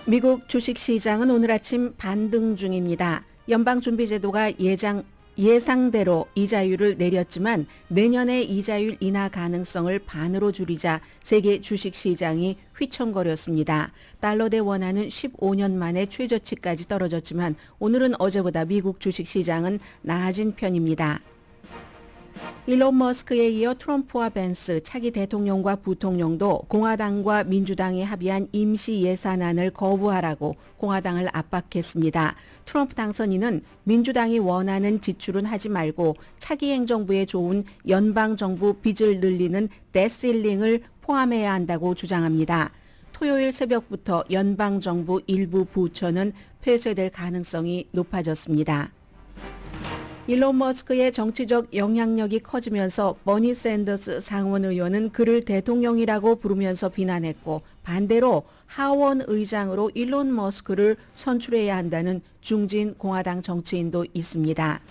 미국 주식시장은 오늘 아침 반등 중입니다. 연방준비제도가 예상대로 이자율을 내렸지만 내년에 이자율 인하 가능성을 반으로 줄이자 세계 주식시장이 휘청거렸습니다. 달러 대 원화는 15년 만에 최저치까지 떨어졌지만 오늘은 어제보다 미국 주식시장은 나아진 편입니다. 일론 머스크에 이어 트럼프와 벤스 차기 대통령과 부통령도 공화당과 민주당이 합의한 임시 예산안을 거부하라고 공화당을 압박했습니다. 트럼프 당선인은 민주당이 원하는 지출은 하지 말고 차기 행정부에 좋은 연방정부 빚을 늘리는 데실링을 포함해야 한다고 주장합니다. 토요일 새벽부터 연방정부 일부 부처는 폐쇄될 가능성이 높아졌습니다. 일론 머스크의 정치적 영향력이 커지면서 버니 샌더스 상원 의원은 그를 대통령이라고 부르면서 비난했고 반대로 하원 의장으로 일론 머스크를 선출해야 한다는 중진 공화당 정치인도 있습니다.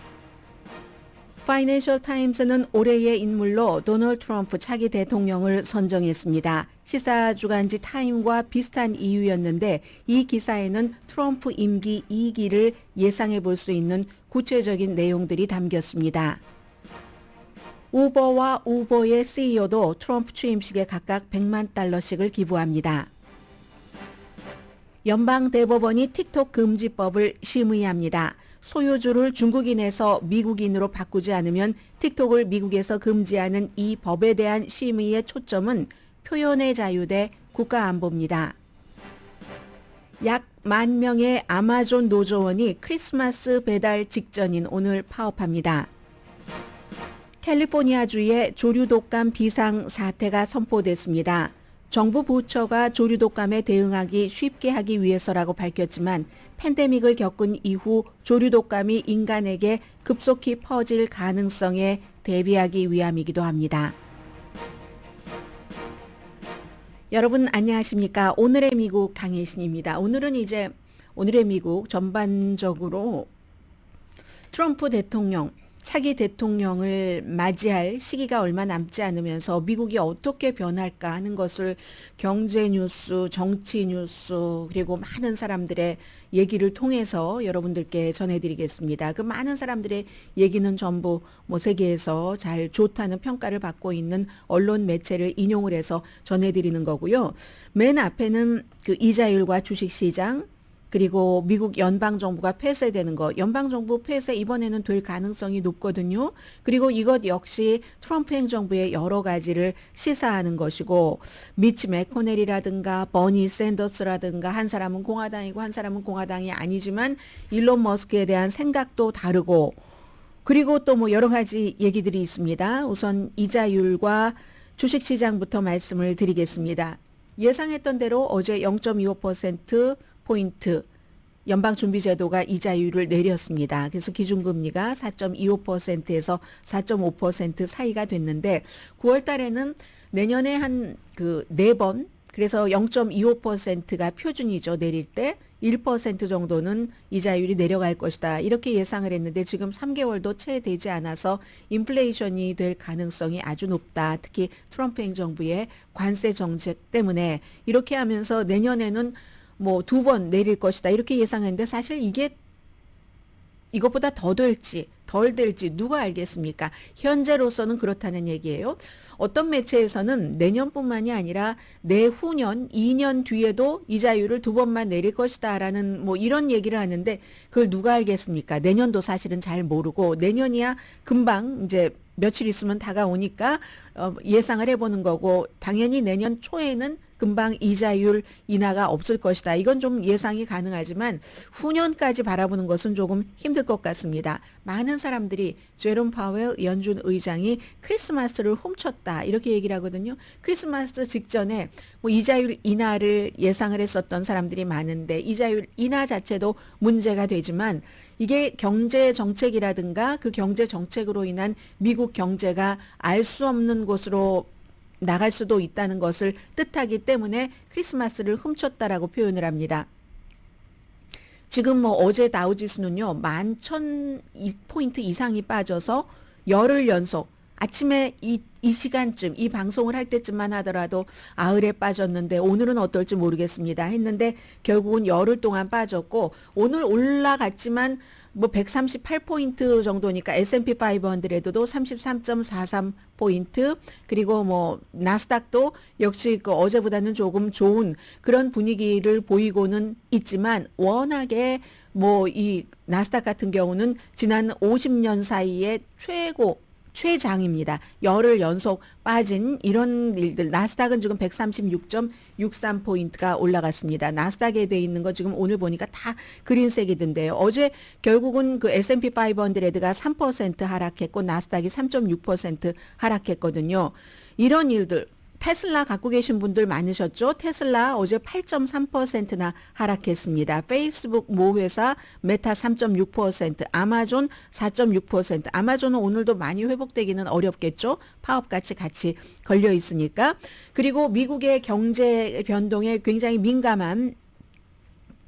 파이낸셜 타임스는 올해의 인물로 도널드 트럼프 차기 대통령을 선정했습니다. 시사 주간지 타임과 비슷한 이유였는데 이 기사에는 트럼프 임기 2기를 예상해 볼 수 있는 구체적인 내용들이 담겼습니다. 우버와 우버의 CEO도 트럼프 취임식에 각각 100만 달러씩을 기부합니다. 연방대법원이 틱톡 금지법을 심의합니다. 소유주를 중국인에서 미국인으로 바꾸지 않으면 틱톡을 미국에서 금지하는 이 법에 대한 심의의 초점은 표현의 자유 대 국가안보입니다. 약 10,000명의 아마존 노조원이 크리스마스 배달 직전인 오늘 파업합니다. 캘리포니아주에 조류독감 비상 사태가 선포됐습니다. 정부 부처가 조류독감에 대응하기 쉽게 하기 위해서라고 밝혔지만 팬데믹을 겪은 이후 조류독감이 인간에게 급속히 퍼질 가능성에 대비하기 위함이기도 합니다. 여러분 안녕하십니까? 오늘의 미국 강혜신입니다. 오늘의 미국 전반적으로 트럼프 대통령 차기 대통령을 맞이할 시기가 얼마 남지 않으면서 미국이 어떻게 변할까 하는 것을 경제 뉴스, 정치 뉴스 그리고 많은 사람들의 얘기를 통해서 여러분들께 전해드리겠습니다. 그 많은 사람들의 얘기는 전부 세계에서 잘 좋다는 평가를 받고 있는 언론 매체를 인용을 해서 전해드리는 거고요. 맨 앞에는 그 이자율과 주식시장 그리고 미국 연방정부가 폐쇄되는 거, 연방정부 폐쇄 이번에는 될 가능성이 높거든요. 그리고 이것 역시 트럼프 행정부의 여러 가지를 시사하는 것이고 미치 매코넬이라든가 버니 샌더스라든가 한 사람은 공화당이고 한 사람은 공화당이 아니지만 일론 머스크에 대한 생각도 다르고 그리고 또 여러 가지 얘기들이 있습니다. 우선 이자율과 주식시장부터 말씀을 드리겠습니다. 예상했던 대로 어제 0.25%포인트 연방준비제도가 이자율을 내렸습니다. 그래서 기준금리가 4.25%에서 4.5% 사이가 됐는데 9월 달에는 내년에 한 4번 그래서 0.25%가 표준이죠. 내릴 때 1% 정도는 이자율이 내려갈 것이다. 이렇게 예상을 했는데 지금 3개월도 채 되지 않아서 인플레이션이 될 가능성이 아주 높다. 특히 트럼프 행정부의 관세 정책 때문에 이렇게 하면서 내년에는 2번 내릴 것이다. 이렇게 예상했는데 사실 이것보다 더 될지 덜 될지 누가 알겠습니까? 현재로서는 그렇다는 얘기예요. 어떤 매체에서는 내년뿐만이 아니라 내후년 2년 뒤에도 이자율을 2번만 내릴 것이다 라는 이런 얘기를 하는데 그걸 누가 알겠습니까? 내년도 사실은 잘 모르고 내년이야 금방 이제 며칠 있으면 다가오니까 예상을 해보는 거고 당연히 내년 초에는 금방 이자율 인하가 없을 것이다. 이건 좀 예상이 가능하지만 후년까지 바라보는 것은 조금 힘들 것 같습니다. 많은 사람들이 제롬 파웰 연준 의장이 크리스마스를 훔쳤다 이렇게 얘기를 하거든요. 크리스마스 직전에 이자율 인하를 예상을 했었던 사람들이 많은데 이자율 인하 자체도 문제가 되지만 이게 경제 정책이라든가 그 경제 정책으로 인한 미국 경제가 알 수 없는 곳으로 나갈 수도 있다는 것을 뜻하기 때문에 크리스마스를 훔쳤다라고 표현을 합니다. 지금 어제 다우지수는요 11,000포인트 이상이 빠져서 열흘 연속 아침에 이 시간쯤 이 방송을 할 때쯤만 하더라도 아을에 빠졌는데 오늘은 어떨지 모르겠습니다 했는데 결국은 열흘 동안 빠졌고 오늘 올라갔지만 뭐 138포인트 정도니까 S&P 500도 33.43포인트 그리고 뭐 나스닥도 역시 그 어제보다는 조금 좋은 그런 분위기를 보이고는 있지만 워낙에 뭐 이 나스닥 같은 경우는 지난 50년 사이에 최장입니다. 열흘 연속 빠진 이런 일들. 나스닥은 지금 136.63포인트가 올라갔습니다. 나스닥에 돼 있는 거 지금 오늘 보니까 다 그린색이던데요. 어제 결국은 그 S&P 500가 3% 하락했고 나스닥이 3.6% 하락했거든요. 이런 일들. 테슬라 갖고 계신 분들 많으셨죠? 테슬라 어제 8.3%나 하락했습니다. 페이스북 모회사 메타 3.6%, 아마존 4.6%. 아마존은 오늘도 많이 회복되기는 어렵겠죠? 파업같이 같이 걸려 있으니까. 그리고 미국의 경제 변동에 굉장히 민감한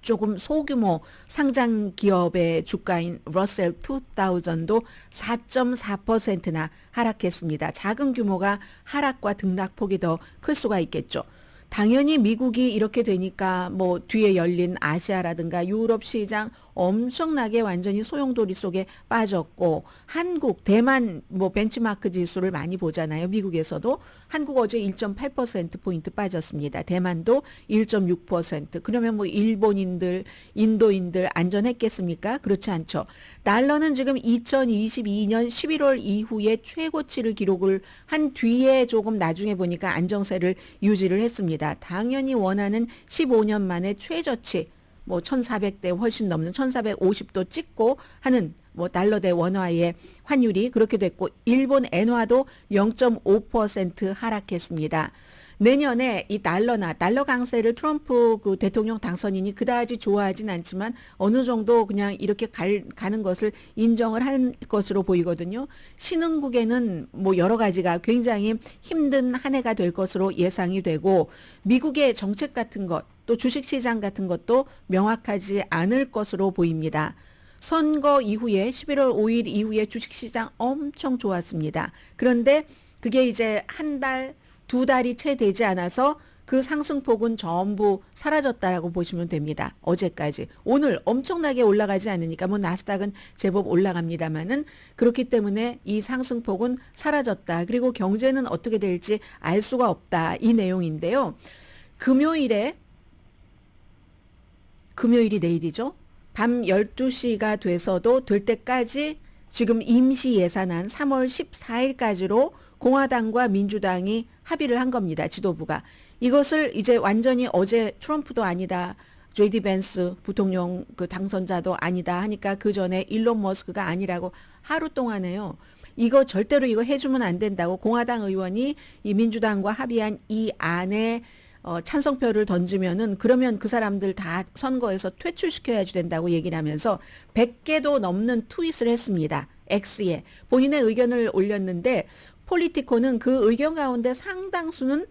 조금 소규모 상장 기업의 주가인 러셀 2000도 4.4%나 하락했습니다. 작은 규모가 하락과 등락폭이 더 클 수가 있겠죠. 당연히 미국이 이렇게 되니까 뭐 뒤에 열린 아시아라든가 유럽 시장 엄청나게 완전히 소용돌이 속에 빠졌고 한국, 대만 뭐 벤치마크 지수를 많이 보잖아요. 미국에서도 한국 어제 1.8%포인트 빠졌습니다. 대만도 1.6%. 그러면 뭐 일본인들, 인도인들 안전했겠습니까? 그렇지 않죠. 달러는 지금 2022년 11월 이후에 최고치를 기록을 한 뒤에 조금 나중에 보니까 안정세를 유지를 했습니다. 당연히 원하는 15년 만에 최저치 뭐 1400대 훨씬 넘는 1450도 찍고 하는 뭐 달러 대 원화의 환율이 그렇게 됐고 일본 엔화도 0.5% 하락했습니다. 내년에 이 달러 강세를 트럼프 그 대통령 당선인이 그다지 좋아하진 않지만 어느 정도 그냥 이렇게 가는 것을 인정을 할 것으로 보이거든요. 신흥국에는 뭐 여러 가지가 굉장히 힘든 한 해가 될 것으로 예상이 되고 미국의 정책 같은 것 또 주식시장 같은 것도 명확하지 않을 것으로 보입니다. 선거 이후에 11월 5일 이후에 주식시장 엄청 좋았습니다. 그런데 그게 이제 한 달, 두 달이 채 되지 않아서 그 상승폭은 전부 사라졌다라고 보시면 됩니다. 어제까지. 오늘 엄청나게 올라가지 않으니까 뭐 나스닥은 제법 올라갑니다만은 그렇기 때문에 이 상승폭은 사라졌다. 그리고 경제는 어떻게 될지 알 수가 없다. 이 내용인데요. 금요일이 내일이죠. 밤 12시가 돼서도 될 때까지 지금 임시 예산안 3월 14일까지로 공화당과 민주당이 합의를 한 겁니다. 지도부가. 이것을 이제 완전히 어제 트럼프도 아니다. JD 벤스 부통령 그 당선자도 아니다 하니까 그 전에 일론 머스크가 아니라고 하루 동안에요. 이거 절대로 이거 해주면 안 된다고 공화당 의원이 이 민주당과 합의한 이 안에 찬성표를 던지면은 그러면 그 사람들 다 선거에서 퇴출시켜야지 된다고 얘기를 하면서 100개도 넘는 트윗을 했습니다. X에 본인의 의견을 올렸는데 폴리티코는 그 의견 가운데 상당수는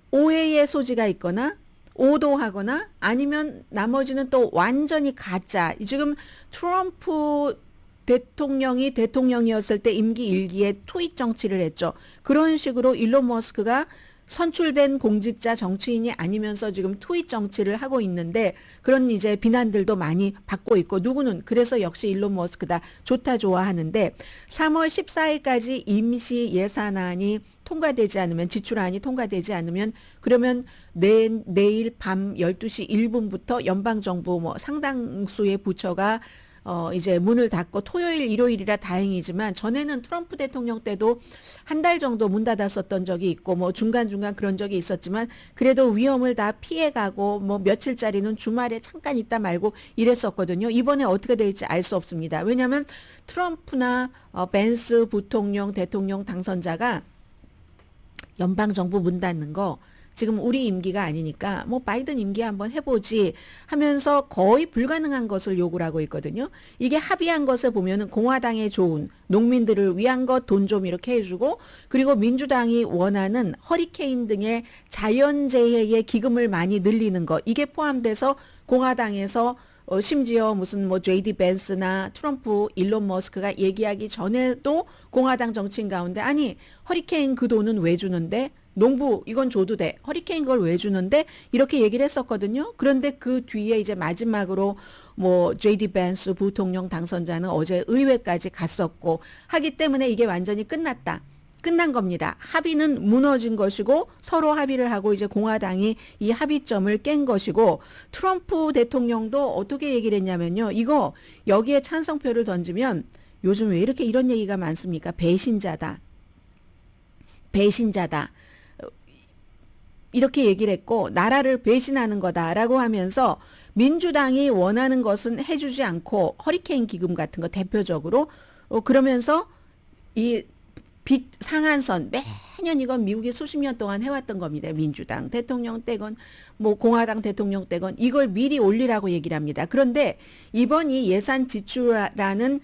오해의 소지가 있거나 오도하거나 아니면 나머지는 또 완전히 가짜. 지금 트럼프 대통령이 대통령이었을 때 임기 1기에 트윗 정치를 했죠. 그런 식으로 일론 머스크가 선출된 공직자 정치인이 아니면서 지금 트윗 정치를 하고 있는데 그런 이제 비난들도 많이 받고 있고 누구는 그래서 역시 일론 머스크다 좋다 좋아하는데 3월 14일까지 임시 예산안이 통과되지 않으면 지출안이 통과되지 않으면 그러면 내일 밤 12시 1분부터 연방정부 뭐 상당수의 부처가 이제 문을 닫고 토요일, 일요일이라 다행이지만 전에는 트럼프 대통령 때도 한 달 정도 문 닫았었던 적이 있고 뭐 중간중간 그런 적이 있었지만 그래도 위험을 다 피해가고 뭐 며칠짜리는 주말에 잠깐 있다 말고 이랬었거든요. 이번에 어떻게 될지 알 수 없습니다. 왜냐하면 트럼프나 벤스 부통령, 대통령 당선자가 연방정부 문 닫는 거 지금 우리 임기가 아니니까 뭐 바이든 임기 한번 해보지 하면서 거의 불가능한 것을 요구를 하고 있거든요. 이게 합의한 것에 보면은 공화당에 좋은 농민들을 위한 것 돈 좀 이렇게 해주고 그리고 민주당이 원하는 허리케인 등의 자연재해의 기금을 많이 늘리는 것 이게 포함돼서 공화당에서 심지어 무슨 뭐 JD 벤스나 트럼프, 일론 머스크가 얘기하기 전에도 공화당 정치인 가운데 아니 허리케인 그 돈은 왜 주는데 농부 이건 줘도 돼. 허리케인 걸 왜 주는데 이렇게 얘기를 했었거든요. 그런데 그 뒤에 이제 마지막으로 뭐 JD 벤스 부통령 당선자는 어제 의회까지 갔었고 하기 때문에 이게 완전히 끝났다. 끝난 겁니다. 합의는 무너진 것이고 서로 합의를 하고 이제 공화당이 이 합의점을 깬 것이고 트럼프 대통령도 어떻게 얘기를 했냐면요. 이거 여기에 찬성표를 던지면 요즘 왜 이렇게 이런 얘기가 많습니까? 배신자다. 배신자다. 이렇게 얘기를 했고 나라를 배신하는 거다라고 하면서 민주당이 원하는 것은 해주지 않고 허리케인 기금 같은 거 대표적으로 그러면서 이 빚 상한선 매년 이건 미국이 수십 년 동안 해왔던 겁니다. 민주당 대통령 때건 뭐 공화당 대통령 때건 이걸 미리 올리라고 얘기를 합니다. 그런데 이번 이 예산 지출라는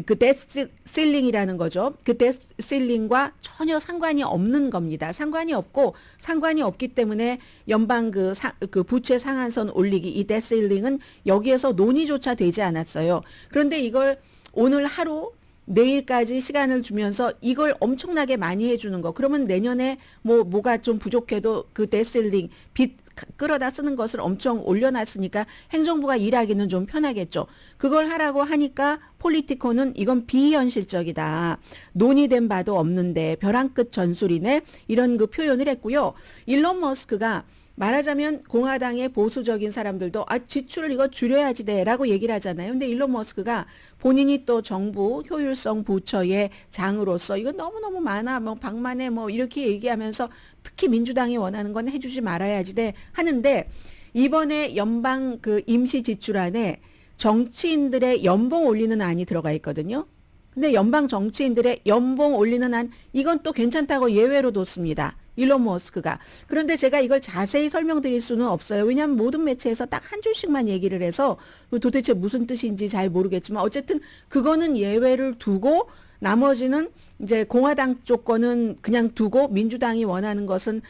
그 데스 실링이라는 거죠. 그 데스 실링과 전혀 상관이 없는 겁니다. 상관이 없고 상관이 없기 때문에 연방 그 부채 상한선 올리기 이 데스 실링은 여기에서 논의조차 되지 않았어요. 그런데 이걸 오늘 하루 내일까지 시간을 주면서 이걸 엄청나게 많이 해주는 거. 그러면 내년에 뭐가 좀 부족해도 그 데셀링 빚 끌어다 쓰는 것을 엄청 올려놨으니까 행정부가 일하기는 좀 편하겠죠. 그걸 하라고 하니까 폴리티코는 이건 비현실적이다. 논의된 바도 없는데 벼랑 끝 전술이네. 이런 그 표현을 했고요. 일론 머스크가 말하자면 공화당의 보수적인 사람들도 지출을 이거 줄여야지 돼라고 얘기를 하잖아요. 근데 일론 머스크가 본인이 또 정부 효율성 부처의 장으로서 이거 너무너무 많아 뭐 방만해 뭐 이렇게 얘기하면서 특히 민주당이 원하는 건 해주지 말아야지 돼 하는데 이번에 연방 그 임시 지출안에 정치인들의 연봉 올리는 안이 들어가 있거든요. 근데 연방 정치인들의 연봉 올리는 안 이건 또 괜찮다고 예외로 뒀습니다. 일론 머스크가. 그런데 제가 이걸 자세히 설명드릴 수는 없어요. 왜냐하면 모든 매체에서 딱 한 줄씩만 얘기를 해서 도대체 무슨 뜻인지 잘 모르겠지만 어쨌든 그거는 예외를 두고 나머지는 이제 공화당 쪽 거는 그냥 두고 민주당이 원하는 것은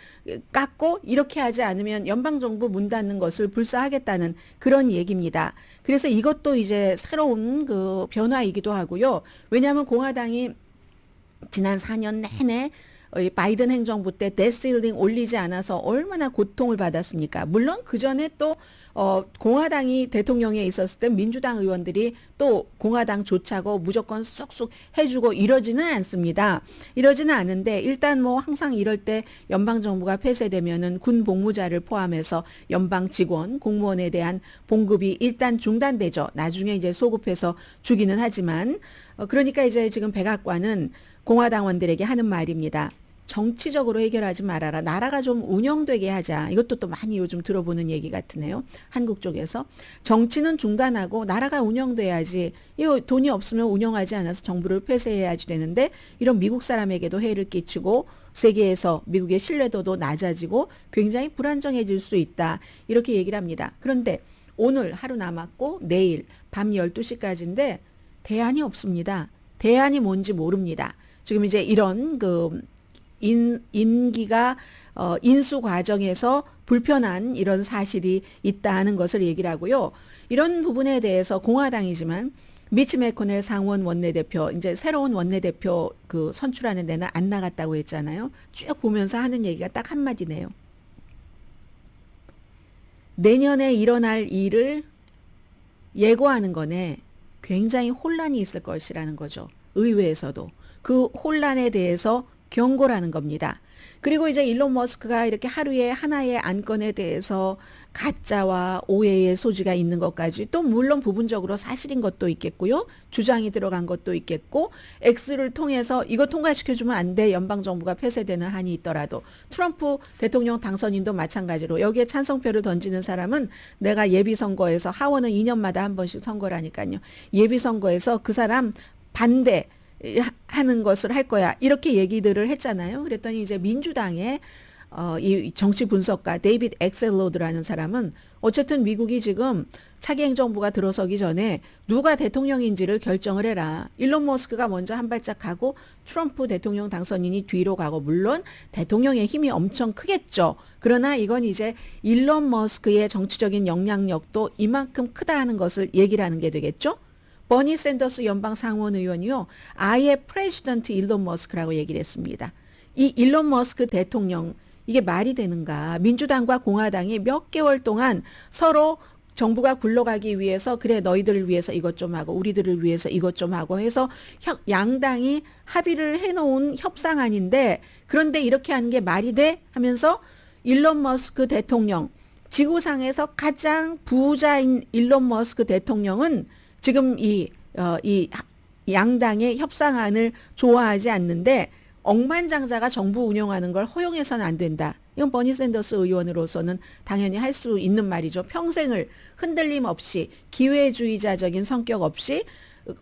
깎고 이렇게 하지 않으면 연방정부 문 닫는 것을 불사하겠다는 그런 얘기입니다. 그래서 이것도 이제 새로운 그 변화이기도 하고요. 왜냐하면 공화당이 지난 4년 내내 바이든 행정부 때 데스힐링 올리지 않아서 얼마나 고통을 받았습니까? 물론 그 전에 또 공화당이 대통령에 있었을 때 민주당 의원들이 또 공화당 조차고 무조건 쑥쑥 해주고 이러지는 않습니다. 이러지는 않은데 일단 뭐 항상 이럴 때 연방정부가 폐쇄되면은 군 복무자를 포함해서 연방 직원, 공무원에 대한 봉급이 일단 중단되죠. 나중에 이제 소급해서 주기는 하지만 그러니까 이제 지금 백악관은 공화당원들에게 하는 말입니다. 정치적으로 해결하지 말아라. 나라가 좀 운영되게 하자. 이것도 또 많이 요즘 들어보는 얘기 같으네요. 한국 쪽에서. 정치는 중단하고 나라가 운영돼야지. 이거 돈이 없으면 운영하지 않아서 정부를 폐쇄해야지 되는데 이런 미국 사람에게도 해를 끼치고 세계에서 미국의 신뢰도도 낮아지고 굉장히 불안정해질 수 있다. 이렇게 얘기를 합니다. 그런데 오늘 하루 남았고 내일 밤 12시까지인데 대안이 없습니다. 대안이 뭔지 모릅니다. 지금 이제 이런 그 임기가 인수 과정에서 불편한 이런 사실이 있다는 것을 얘기를 하고요. 이런 부분에 대해서 공화당이지만 미치 매코넬 상원 원내대표 이제 새로운 원내대표 그 선출하는 데는 안 나갔다고 했잖아요. 쭉 보면서 하는 얘기가 딱 한마디네요. 내년에 일어날 일을 예고하는 거네. 굉장히 혼란이 있을 것이라는 거죠. 의회에서도. 그 혼란에 대해서 경고라는 겁니다. 그리고 이제 일론 머스크가 이렇게 하루에 하나의 안건에 대해서 가짜와 오해의 소지가 있는 것까지 또 물론 부분적으로 사실인 것도 있겠고요. 주장이 들어간 것도 있겠고 X를 통해서 이거 통과시켜주면 안 돼. 연방정부가 폐쇄되는 한이 있더라도 트럼프 대통령 당선인도 마찬가지로 여기에 찬성표를 던지는 사람은 내가 예비선거에서 하원은 2년마다 한 번씩 선거라니까요. 예비선거에서 그 사람 반대 하는 것을 할 거야. 이렇게 얘기들을 했잖아요. 그랬더니 이제 민주당의 이 정치 분석가 데이빗 엑셀로드라는 사람은 어쨌든 미국이 지금 차기 행정부가 들어서기 전에 누가 대통령인지를 결정을 해라. 일론 머스크가 먼저 한 발짝 가고 트럼프 대통령 당선인이 뒤로 가고 물론 대통령의 힘이 엄청 크겠죠. 그러나 이건 이제 일론 머스크의 정치적인 영향력도 이만큼 크다 하는 것을 얘기를 하는 게 되겠죠. 버니 샌더스 연방 상원 의원이요. 아예 프레지던트 일론 머스크라고 얘기를 했습니다. 이 일론 머스크 대통령 이게 말이 되는가? 민주당과 공화당이 몇 개월 동안 서로 정부가 굴러가기 위해서 그래 너희들을 위해서 이것 좀 하고 우리들을 위해서 이것 좀 하고 해서 양당이 합의를 해놓은 협상안인데 그런데 이렇게 하는 게 말이 돼? 하면서 일론 머스크 대통령 지구상에서 가장 부자인 일론 머스크 대통령은 지금 이 양당의 협상안을 좋아하지 않는데 억만장자가 정부 운영하는 걸 허용해서는 안 된다. 이건 버니 샌더스 의원으로서는 당연히 할 수 있는 말이죠. 평생을 흔들림 없이 기회주의자적인 성격 없이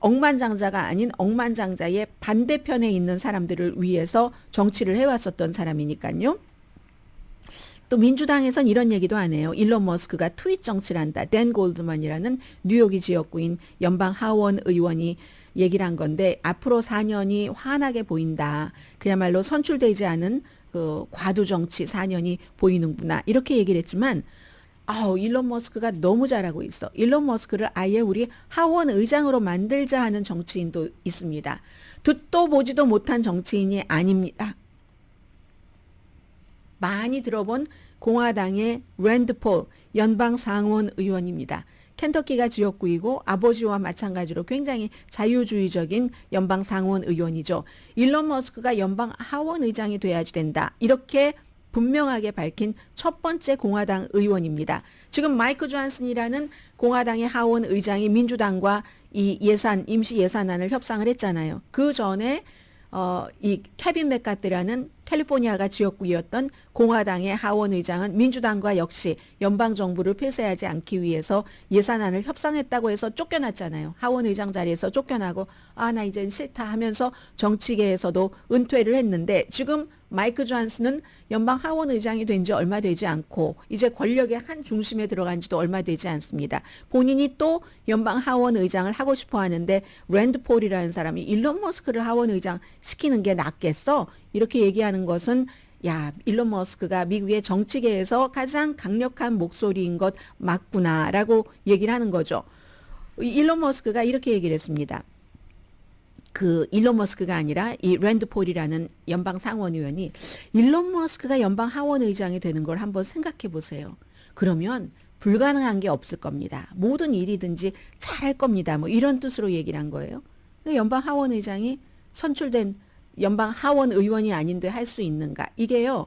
억만장자가 아닌 억만장자의 반대편에 있는 사람들을 위해서 정치를 해왔었던 사람이니까요. 또 민주당에선 이런 얘기도 안 해요. 일론 머스크가 트윗 정치를 한다. 댄 골드만이라는 뉴욕이 지역구인 연방 하원 의원이 얘기를 한 건데 앞으로 4년이 환하게 보인다. 그야말로 선출되지 않은 그 과도 정치 4년이 보이는구나. 이렇게 얘기를 했지만 일론 머스크가 너무 잘하고 있어. 일론 머스크를 아예 우리 하원 의장으로 만들자 하는 정치인도 있습니다. 듣도 보지도 못한 정치인이 아닙니다. 많이 들어본 공화당의 랜드 폴 연방 상원 의원입니다. 켄터키가 지역구이고 아버지와 마찬가지로 굉장히 자유주의적인 연방 상원 의원이죠. 일론 머스크가 연방 하원 의장이 돼야지 된다. 이렇게 분명하게 밝힌 첫 번째 공화당 의원입니다. 지금 마이크 존슨이라는 공화당의 하원 의장이 민주당과 이 임시 예산안을 협상을 했잖아요. 그 전에 이 케빈 맥카티라는 캘리포니아가 지역구였던 공화당의 하원 의장은 민주당과 역시 연방정부를 폐쇄하지 않기 위해서 예산안을 협상했다고 해서 쫓겨났잖아요. 하원 의장 자리에서 쫓겨나고 나 이젠 싫다 하면서 정치계에서도 은퇴를 했는데 지금 마이크 존슨은 연방 하원 의장이 된 지 얼마 되지 않고 이제 권력의 한 중심에 들어간 지도 얼마 되지 않습니다. 본인이 또 연방 하원 의장을 하고 싶어 하는데 랜드 폴이라는 사람이 일론 머스크를 하원 의장 시키는 게 낫겠어? 이렇게 얘기하는 것은 일론 머스크가 미국의 정치계에서 가장 강력한 목소리인 것 맞구나라고 얘기를 하는 거죠. 일론 머스크가 이렇게 얘기를 했습니다. 그 일론 머스크가 아니라 이 랜드 폴이라는 연방 상원 의원이 일론 머스크가 연방 하원 의장이 되는 걸 한번 생각해 보세요. 그러면 불가능한 게 없을 겁니다. 모든 일이든지 잘할 겁니다. 뭐 이런 뜻으로 얘기를 한 거예요. 근데 연방 하원 의장이 선출된 연방 하원 의원이 아닌데 할 수 있는가? 이게요.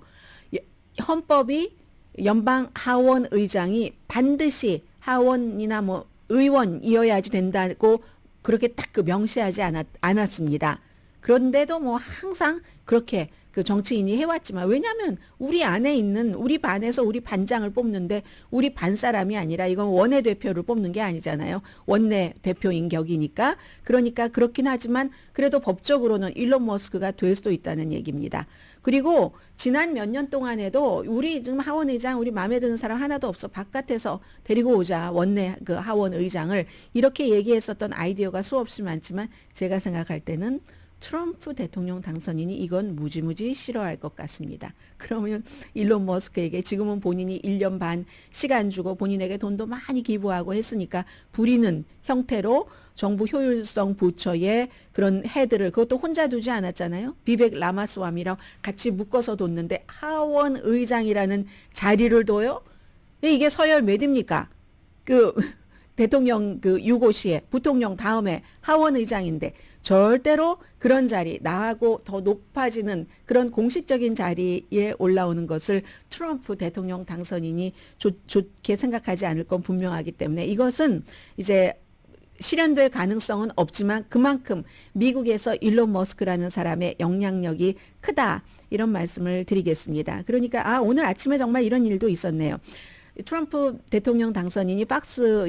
헌법이 연방 하원 의장이 반드시 하원이나 뭐 의원이어야지 된다고 그렇게 딱 명시하지 않았습니다. 그런데도 뭐 항상 그렇게 그 정치인이 해왔지만 왜냐하면 우리 안에 있는 우리 반에서 우리 반장을 뽑는데 우리 반 사람이 아니라 이건 원내대표를 뽑는 게 아니잖아요. 원내대표인 격이니까. 그러니까 그렇긴 하지만 그래도 법적으로는 일론 머스크가 될 수도 있다는 얘기입니다. 그리고 지난 몇 년 동안에도 우리 지금 하원 의장 우리 마음에 드는 사람 하나도 없어. 바깥에서 데리고 오자. 원내 그 하원 의장을 이렇게 얘기했었던 아이디어가 수없이 많지만 제가 생각할 때는 트럼프 대통령 당선인이 이건 무지무지 싫어할 것 같습니다. 그러면 일론 머스크에게 지금은 본인이 1년 반 시간 주고 본인에게 돈도 많이 기부하고 했으니까 부리는 형태로 정부 효율성 부처의 그런 헤드를 그것도 혼자 두지 않았잖아요. 비벡 라마스와미랑 같이 묶어서 뒀는데 하원 의장이라는 자리를 둬요? 이게 서열 몇입니까? 그 대통령 그 유고시에 부통령 다음에 하원 의장인데 절대로 그런 자리 나하고 더 높아지는 그런 공식적인 자리에 올라오는 것을 트럼프 대통령 당선인이 좋게 생각하지 않을 건 분명하기 때문에 이것은 이제 실현될 가능성은 없지만 그만큼 미국에서 일론 머스크라는 사람의 영향력이 크다 이런 말씀을 드리겠습니다. 그러니까 오늘 아침에 정말 이런 일도 있었네요. 트럼프 대통령 당선인이 팍스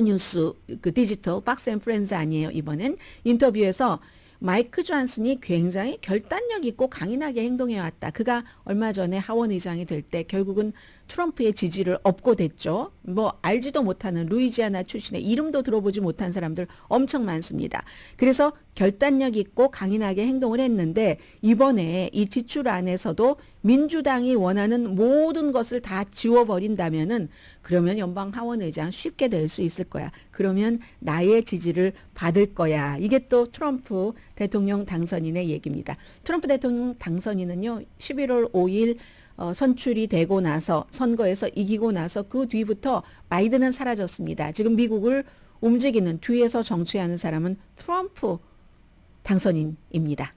뉴스 그 디지털 팍스 앤 프렌즈 아니에요. 이번엔 인터뷰에서 마이크 존슨이 굉장히 결단력 있고 강인하게 행동해왔다. 그가 얼마 전에 하원 의장이 될 때 결국은 트럼프의 지지를 얻고 됐죠. 뭐 알지도 못하는 루이지아나 출신의 이름도 들어보지 못한 사람들 엄청 많습니다. 그래서 결단력 있고 강인하게 행동을 했는데 이번에 이 지출안에서도 민주당이 원하는 모든 것을 다 지워버린다면은 그러면 연방 하원 의장 쉽게 될 수 있을 거야. 그러면 나의 지지를 받을 거야. 이게 또 트럼프 대통령 당선인의 얘기입니다. 트럼프 대통령 당선인은요, 11월 5일 선출이 되고 나서 선거에서 이기고 나서 그 뒤부터 바이든은 사라졌습니다. 지금 미국을 움직이는 뒤에서 정치하는 사람은 트럼프 당선인입니다.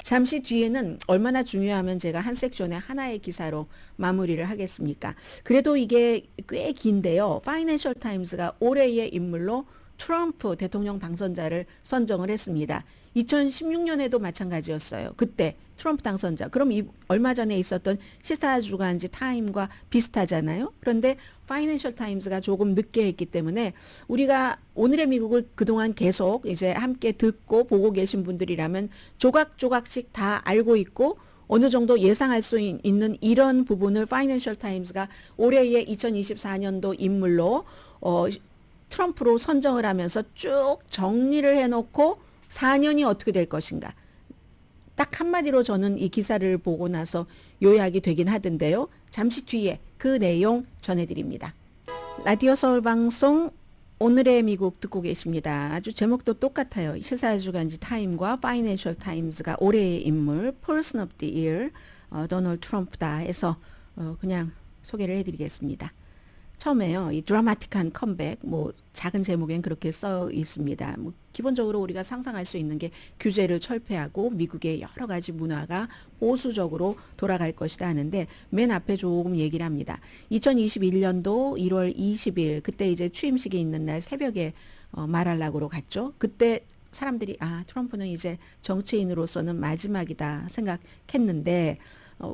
잠시 뒤에는 얼마나 중요하면 제가 한 섹션에 하나의 기사로 마무리를 하겠습니까? 그래도 이게 꽤 긴데요. 파이낸셜 타임스가 올해의 인물로 트럼프 대통령 당선자를 선정을 했습니다. 2016년에도 마찬가지였어요. 그때 트럼프 당선자. 그럼 얼마 전에 있었던 시사주간지 타임과 비슷하잖아요. 그런데 파이낸셜 타임스가 조금 늦게 했기 때문에 우리가 오늘의 미국을 그동안 계속 이제 함께 듣고 보고 계신 분들이라면 조각조각씩 다 알고 있고 어느 정도 예상할 수 있는 이런 부분을 파이낸셜 타임스가 올해의 2024년도 인물로 트럼프로 선정을 하면서 쭉 정리를 해놓고 4년이 어떻게 될 것인가. 딱 한마디로 저는 이 기사를 보고 나서 요약이 되긴 하던데요. 잠시 뒤에 그 내용 전해드립니다. 라디오 서울 방송 오늘의 미국 듣고 계십니다. 아주 제목도 똑같아요. 시사주간지 타임과 파이낸셜 타임스가 올해의 인물 Person of the Year 도널드 트럼프다 해서 그냥 소개를 해드리겠습니다. 처음에요. 이 드라마틱한 컴백, 뭐 작은 제목엔 그렇게 써 있습니다. 뭐 기본적으로 우리가 상상할 수 있는 게 규제를 철폐하고 미국의 여러 가지 문화가 보수적으로 돌아갈 것이다 하는데 맨 앞에 조금 얘기를 합니다. 2021년도 1월 20일 그때 이제 취임식이 있는 날 새벽에 마랄라고로 갔죠. 그때 사람들이 트럼프는 이제 정치인으로서는 마지막이다 생각했는데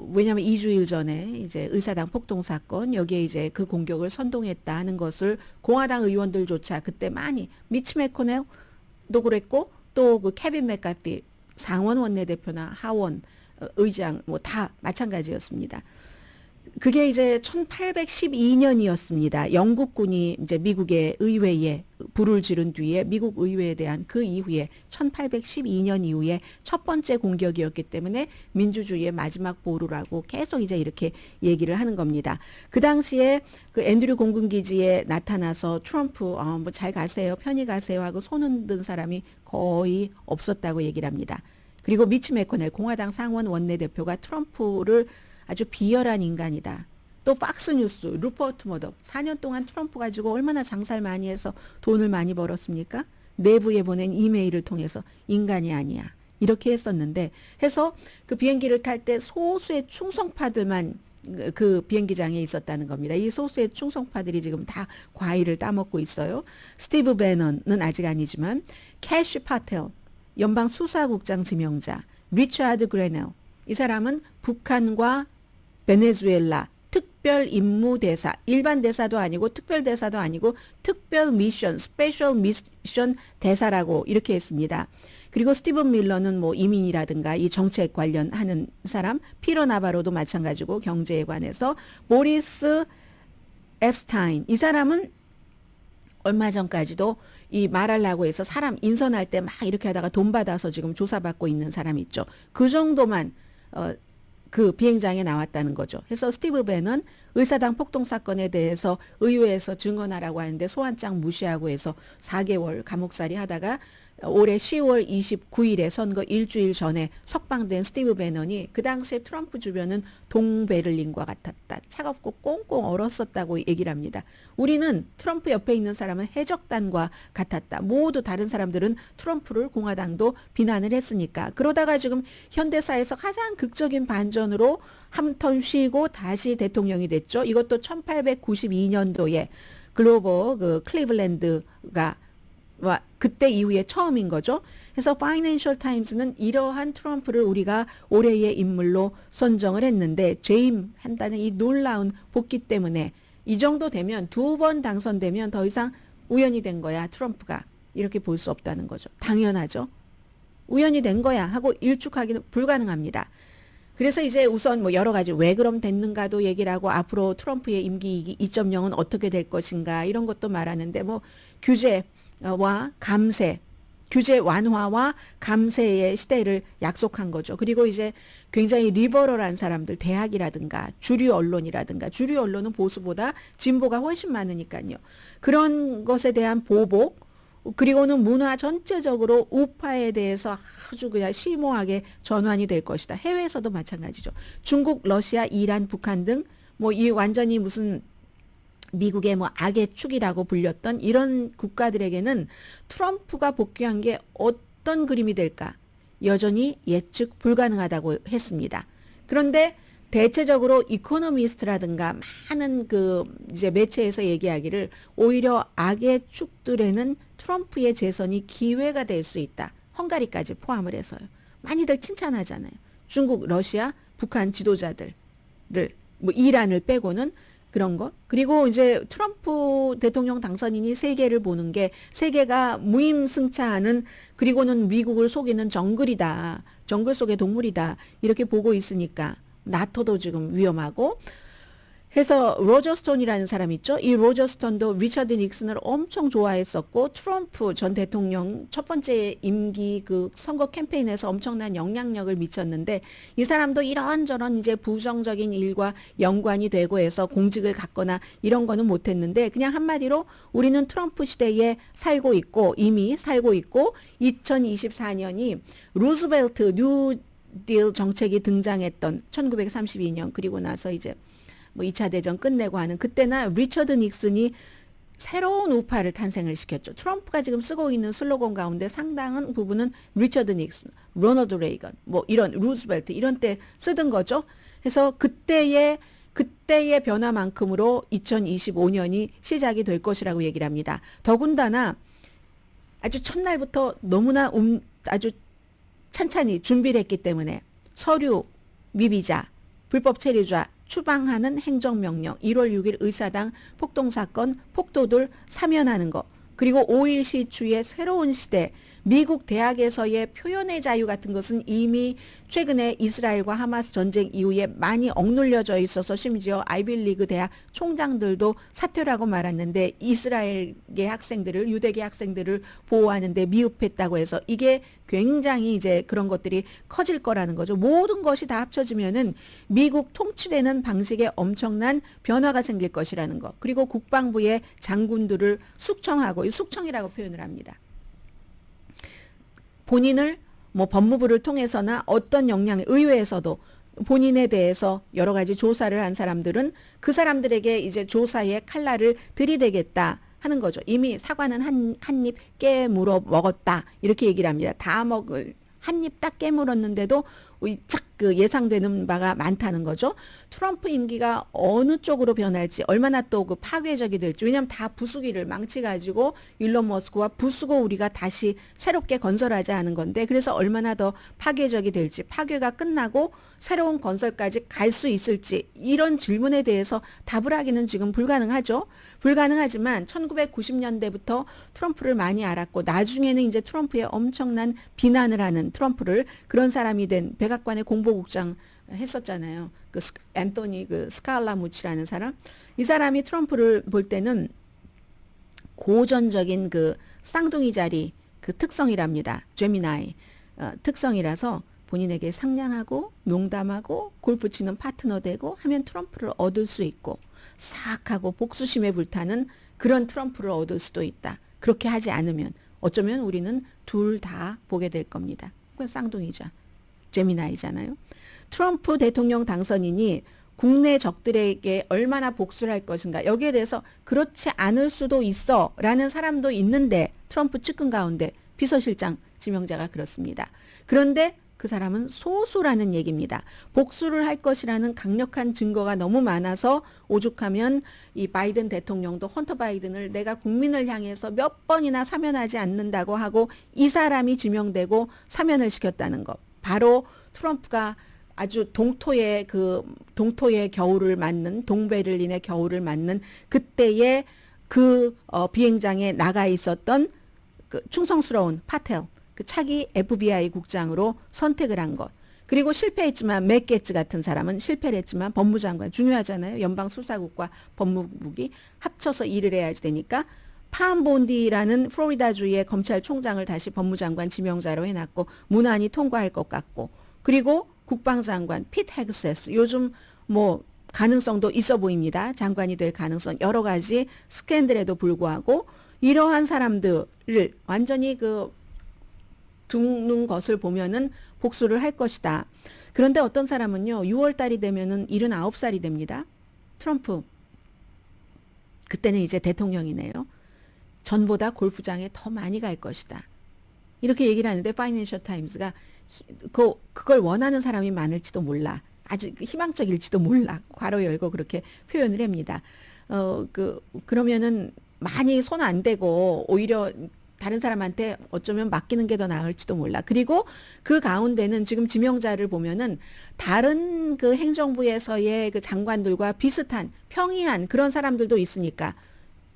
왜냐하면 2주일 전에 이제 의사당 폭동 사건 여기에 이제 그 공격을 선동했다 하는 것을 공화당 의원들조차 그때 많이 미치 매코넬도 그랬고 또 그 케빈 맥카티 상원 원내대표나 하원 의장 뭐 다 마찬가지였습니다. 그게 이제 1812년이었습니다. 영국군이 이제 미국의 의회에 불을 지른 뒤에 미국 의회에 대한 그 이후에 1812년 이후에 첫 번째 공격이었기 때문에 민주주의의 마지막 보루라고 계속 이제 이렇게 얘기를 하는 겁니다. 그 당시에 그 앤드류 공군기지에 나타나서 트럼프 뭐 잘 가세요, 편히 가세요 하고 손 흔든 사람이 거의 없었다고 얘기를 합니다. 그리고 미치 매코넬 공화당 상원 원내대표가 트럼프를 아주 비열한 인간이다. 또 팍스뉴스, 루퍼트 머덕 4년 동안 트럼프 가지고 얼마나 장사를 많이 해서 돈을 많이 벌었습니까? 내부에 보낸 이메일을 통해서 인간이 아니야. 이렇게 했었는데 해서 그 비행기를 탈 때 소수의 충성파들만 그 비행기장에 있었다는 겁니다. 이 소수의 충성파들이 지금 다 과일을 따먹고 있어요. 스티브 배넌은 아직 아니지만 캐시 파텔 연방 수사국장 지명자, 리처드 그레넬 이 사람은 북한과 베네수엘라 특별 임무 대사, 일반 대사도 아니고 특별 대사도 아니고 특별 미션, 스페셜 미션 대사라고 이렇게 했습니다. 그리고 스티븐 밀러는 뭐 이민이라든가 이 정책 관련하는 사람, 피터 나바로도 마찬가지고 경제에 관해서 보리스 앱스타인 이 사람은 얼마 전까지도 이 마랄라고에서 사람 인선할 때 막 이렇게 하다가 돈 받아서 지금 조사받고 있는 사람 있죠. 그 정도만 그 비행장에 나왔다는 거죠. 그래서 스티브 밴은 의사당 폭동 사건에 대해서 의회에서 증언하라고 하는데 소환장 무시하고 해서 4개월 감옥살이 하다가 올해 10월 29일에 선거 일주일 전에 석방된 스티브 배넌이 그 당시에 트럼프 주변은 동베를린과 같았다. 차갑고 꽁꽁 얼었었다고 얘기를 합니다. 우리는 트럼프 옆에 있는 사람은 해적단과 같았다. 모두 다른 사람들은 트럼프를 공화당도 비난을 했으니까. 그러다가 지금 현대사에서 가장 극적인 반전으로 한 턴 쉬고 다시 대통령이 됐죠. 이것도 1892년도에 글로버 그 클리블랜드가 그때 이후에 처음인 거죠. 그래서 파이낸셜 타임스는 이러한 트럼프를 우리가 올해의 인물로 선정을 했는데 재임 한다는 이 놀라운 복귀 때문에 이 정도 되면 2번 당선되면 더 이상 우연이 된 거야 트럼프가 이렇게 볼 수 없다는 거죠. 당연하죠. 우연히 된 거야 하고 일축하기는 불가능합니다. 그래서 이제 우선 뭐 여러 가지 왜 그럼 됐는가도 얘기를 하고 앞으로 트럼프의 임기 2.0은 어떻게 될 것인가 이런 것도 말하는데 뭐 규제와 감세, 규제 완화와 감세의 시대를 약속한 거죠. 그리고 이제 굉장히 리버럴한 사람들, 대학이라든가 주류 언론이라든가, 주류 언론은 보수보다 진보가 훨씬 많으니까요. 그런 것에 대한 보복, 그리고는 문화 전체적으로 우파에 대해서 아주 그냥 심오하게 전환이 될 것이다. 해외에서도 마찬가지죠. 중국, 러시아, 이란, 북한 등 뭐 이 완전히 무슨 미국의 뭐 악의 축이라고 불렸던 이런 국가들에게는 트럼프가 복귀한 게 어떤 그림이 될까? 여전히 예측 불가능하다고 했습니다. 그런데 대체적으로 이코노미스트라든가 많은 그 이제 매체에서 얘기하기를 오히려 악의 축들에는 트럼프의 재선이 기회가 될 수 있다. 헝가리까지 포함을 해서요. 많이들 칭찬하잖아요. 중국, 러시아, 북한 지도자들을 뭐 이란을 빼고는 그런 거. 그리고 이제 트럼프 대통령 당선인이 세계를 보는 게 세계가 무임승차하는 그리고는 미국을 속이는 정글이다. 정글 속의 동물이다. 이렇게 보고 있으니까 나토도 지금 위험하고 해서 로저 스톤이라는 사람 있죠. 이 로저 스톤도 리처드 닉슨을 엄청 좋아했었고 트럼프 전 대통령 첫 번째 임기 그 선거 캠페인에서 엄청난 영향력을 미쳤는데 이 사람도 이런저런 이제 부정적인 일과 연관이 되고 해서 공직을 갖거나 이런 거는 못했는데 그냥 한마디로 우리는 트럼프 시대에 살고 있고 이미 살고 있고 2024년이 루즈벨트 뉴딜 정책이 등장했던 1932년 그리고 나서 이제 뭐 2차 대전 끝내고 하는 그때나 리처드 닉슨이 새로운 우파를 탄생을 시켰죠. 트럼프가 지금 쓰고 있는 슬로건 가운데 상당한 부분은 리처드 닉슨, 로널드 레이건, 뭐 이런 루즈벨트 이런 때 쓰던 거죠. 그래서 그때의 변화만큼으로 2025년이 시작이 될 것이라고 얘기를 합니다. 더군다나 아주 첫날부터 너무나 아주 찬찬히 준비를 했기 때문에 서류, 미비자, 불법 체류자 추방하는 행정명령, 1월 6일 의사당 폭동사건, 폭도들 사면하는 거, 그리고 5일 시추의 새로운 시대, 미국 대학에서의 표현의 자유 같은 것은 이미 최근에 이스라엘과 하마스 전쟁 이후에 많이 억눌려져 있어서 심지어 아이비리그 대학 총장들도 사퇴라고 말했는데 이스라엘계 학생들을 유대계 학생들을 보호하는데 미흡했다고 해서 이게 굉장히 이제 그런 것들이 커질 거라는 거죠. 모든 것이 다 합쳐지면은 미국 통치되는 방식에 엄청난 변화가 생길 것이라는 거. 그리고 국방부의 장군들을 숙청하고 이 숙청이라고 표현을 합니다. 본인을 뭐 법무부를 통해서나 어떤 역량, 의회에서도 본인에 대해서 여러 가지 조사를 한 사람들은 그 사람들에게 이제 조사의 칼날을 들이대겠다 하는 거죠. 이미 사과는 한 입 깨물어 먹었다 이렇게 얘기를 합니다. 다 먹을 한 입 딱 깨물었는데도 쫙 그 예상되는 바가 많다는 거죠. 트럼프 임기가 어느 쪽으로 변할지 얼마나 또 그 파괴적이 될지 왜냐하면 다 부수기를 망치가지고 일론 머스크와 부수고 우리가 다시 새롭게 건설하자 하는 건데 그래서 얼마나 더 파괴적이 될지 파괴가 끝나고 새로운 건설까지 갈 수 있을지 이런 질문에 대해서 답을 하기는 지금 불가능하죠. 불가능하지만 1990년대부터 트럼프를 많이 알았고 나중에는 이제 트럼프의 엄청난 비난을 하는 트럼프를 그런 사람이 된 백악관의 공보국장 했었잖아요. 그 앤토니 그 스칼라무치라는 사람. 이 사람이 트럼프를 볼 때는 고전적인 그 쌍둥이 자리 그 특성이랍니다. 제미나이 특성이라서 본인에게 상냥하고 농담하고 골프 치는 파트너 되고 하면 트럼프를 얻을 수 있고 싹하고 복수심에 불타는 그런 트럼프를 얻을 수도 있다. 그렇게 하지 않으면 어쩌면 우리는 둘 다 보게 될 겁니다. 그건 쌍둥이자 제미나이잖아요. 트럼프 대통령 당선인이 국내 적들에게 얼마나 복수를 할 것인가 여기에 대해서 그렇지 않을 수도 있어 라는 사람도 있는데 트럼프 측근 가운데 비서실장 지명자가 그렇습니다. 그런데 그 사람은 소수라는 얘기입니다. 복수를 할 것이라는 강력한 증거가 너무 많아서 오죽하면 이 바이든 대통령도 헌터 바이든을 내가 국민을 향해서 몇 번이나 사면하지 않는다고 하고 이 사람이 지명되고 사면을 시켰다는 것. 바로 트럼프가 아주 동토의 겨울을 맞는 동베를린의 겨울을 맞는 그때의 비행장에 나가 있었던 그 충성스러운 파텔 그 차기 FBI 국장으로 선택을 한 것. 그리고 실패했지만 맥 게츠 같은 사람은 실패를 했지만 법무장관 중요하잖아요. 연방수사국과 법무국이 합쳐서 일을 해야지 되니까 팜 본디라는 플로리다주의 검찰총장을 다시 법무장관 지명자로 해놨고 무난히 통과할 것 같고 그리고 국방장관 핏 헤그세스 요즘 뭐 가능성도 있어 보입니다. 장관이 될 가능성 여러 가지 스캔들에도 불구하고 이러한 사람들을 완전히 그 두는 것을 보면은 복수를 할 것이다. 그런데 어떤 사람은요. 6월 달이 되면은 79살이 됩니다. 트럼프. 그때는 이제 대통령이네요. 전보다 골프장에 더 많이 갈 것이다. 이렇게 얘기를 하는데 파이낸셜 타임스가 그걸 원하는 사람이 많을지도 몰라. 아주 희망적일지도 몰라. 괄호 열고 그렇게 표현을 합니다. 그러면은 많이 손 안 대고 오히려 다른 사람한테 어쩌면 맡기는 게 더 나을지도 몰라. 그리고 그 가운데는 지금 지명자를 보면은 다른 그 행정부에서의 그 장관들과 비슷한 평이한 그런 사람들도 있으니까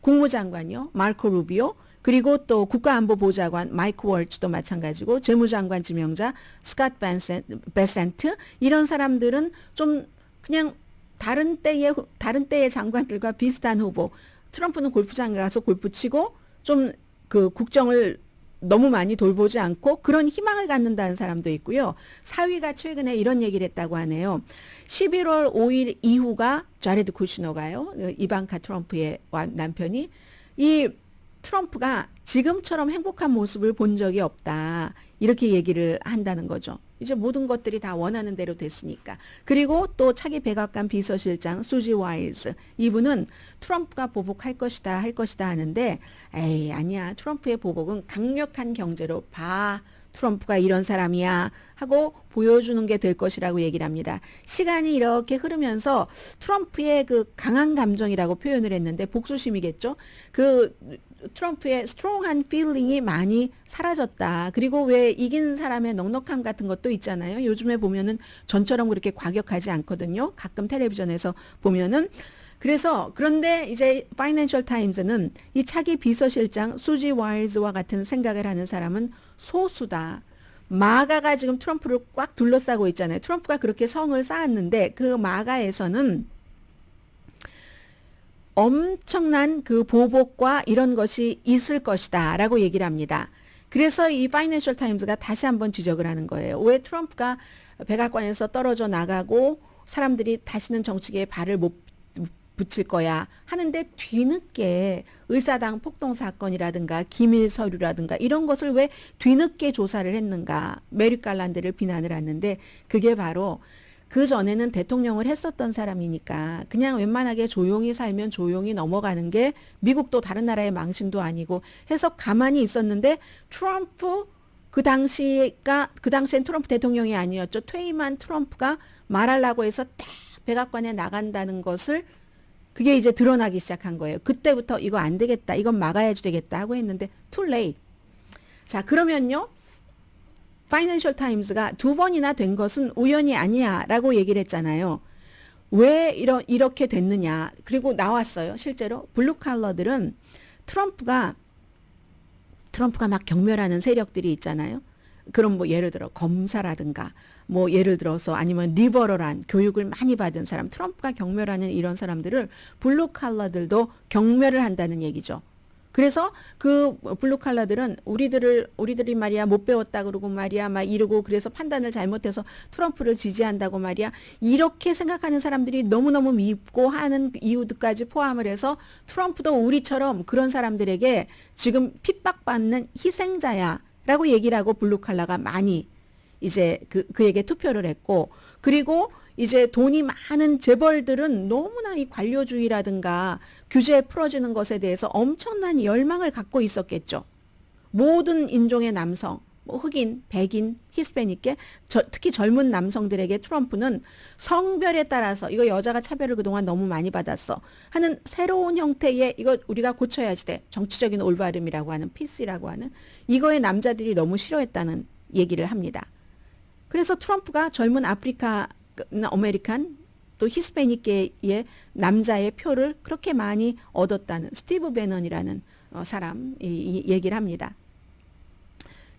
국무장관이요. 마르코 루비오 그리고 또 국가안보보좌관 마이크 월츠도 마찬가지고 재무장관 지명자 스캇 베센트 이런 사람들은 좀 그냥 다른 때의 장관들과 비슷한 후보. 트럼프는 골프장 가서 골프 치고 좀 그 국정을 너무 많이 돌보지 않고 그런 희망을 갖는다는 사람도 있고요. 사위가 최근에 이런 얘기를 했다고 하네요. 11월 5일 이후가 자레드 쿠시너가요. 이방카 트럼프의 남편이 이 트럼프가 지금처럼 행복한 모습을 본 적이 없다. 이렇게 얘기를 한다는 거죠. 이제 모든 것들이 다 원하는 대로 됐으니까. 그리고 또 차기 백악관 비서실장 수지 와일즈 이분은 트럼프가 보복할 것이다 할 것이다 하는데 에이 아니야. 트럼프의 보복은 강력한 경제로 봐. 트럼프가 이런 사람이야 하고 보여주는 게 될 것이라고 얘기를 합니다. 시간이 이렇게 흐르면서 트럼프의 그 강한 감정이라고 표현을 했는데 복수심이겠죠. 그 트럼프의 스트롱한 필링이 많이 사라졌다. 그리고 왜 이긴 사람의 넉넉함 같은 것도 있잖아요. 요즘에 보면은 전처럼 그렇게 과격하지 않거든요. 가끔 텔레비전에서 보면은 그런데 이제 파이낸셜 타임즈는 이 차기 비서실장 수지 와일즈와 같은 생각을 하는 사람은 소수다. 마가가 지금 트럼프를 꽉 둘러싸고 있잖아요. 트럼프가 그렇게 성을 쌓았는데 그 마가에서는 엄청난 그 보복과 이런 것이 있을 것이다 라고 얘기를 합니다. 그래서 이 파이낸셜 타임즈가 다시 한번 지적을 하는 거예요. 왜 트럼프가 백악관에서 떨어져 나가고 사람들이 다시는 정치계에 발을 못 붙일 거야 하는데 뒤늦게 의사당 폭동 사건이라든가 기밀 서류라든가 이런 것을 왜 뒤늦게 조사를 했는가 메릭 갈란드를 비난을 하는데 그게 바로 그 전에는 대통령을 했었던 사람이니까 그냥 웬만하게 조용히 살면 조용히 넘어가는 게 미국도 다른 나라의 망신도 아니고 해서 가만히 있었는데 트럼프 그 당시엔 트럼프 대통령이 아니었죠. 퇴임한 트럼프가 말하려고 해서 딱 백악관에 나간다는 것을 그게 이제 드러나기 시작한 거예요. 그때부터 이거 안 되겠다. 이건 막아야지 되겠다 하고 했는데 too late. 자, 그러면요. 파이낸셜 타임즈가 2번이나 된 것은 우연이 아니야 라고 얘기를 했잖아요. 왜 이렇게 됐느냐. 그리고 나왔어요. 실제로 블루 칼러들은 트럼프가 막 경멸하는 세력들이 있잖아요. 그럼 뭐 예를 들어 검사라든가 뭐 예를 들어서 아니면 리버럴한 교육을 많이 받은 사람 트럼프가 경멸하는 이런 사람들을 블루 칼러들도 경멸을 한다는 얘기죠. 그래서 그 블루 칼라들은 우리들이 말이야 못 배웠다 그러고 말이야 막 이러고 그래서 판단을 잘못해서 트럼프를 지지한다고 말이야 이렇게 생각하는 사람들이 너무너무 밉고 하는 이유들까지 포함을 해서 트럼프도 우리처럼 그런 사람들에게 지금 핍박받는 희생자야라고 얘기를 하고 블루 칼라가 많이 이제 그에게 투표를 했고 그리고 이제 돈이 많은 재벌들은 너무나 이 관료주의라든가 규제 풀어지는 것에 대해서 엄청난 열망을 갖고 있었겠죠. 모든 인종의 남성, 뭐 흑인, 백인, 히스패닉계, 특히 젊은 남성들에게 트럼프는 성별에 따라서 이거 여자가 차별을 그동안 너무 많이 받았어 하는 새로운 형태의 이거 우리가 고쳐야지 돼. 정치적인 올바름이라고 하는 피스라고 하는 이거에 남자들이 너무 싫어했다는 얘기를 합니다. 그래서 트럼프가 젊은 아프리카 아메리칸 또 히스패닉계의 남자의 표를 그렇게 많이 얻었다는 스티브 베넌이라는 사람 이 얘기를 합니다.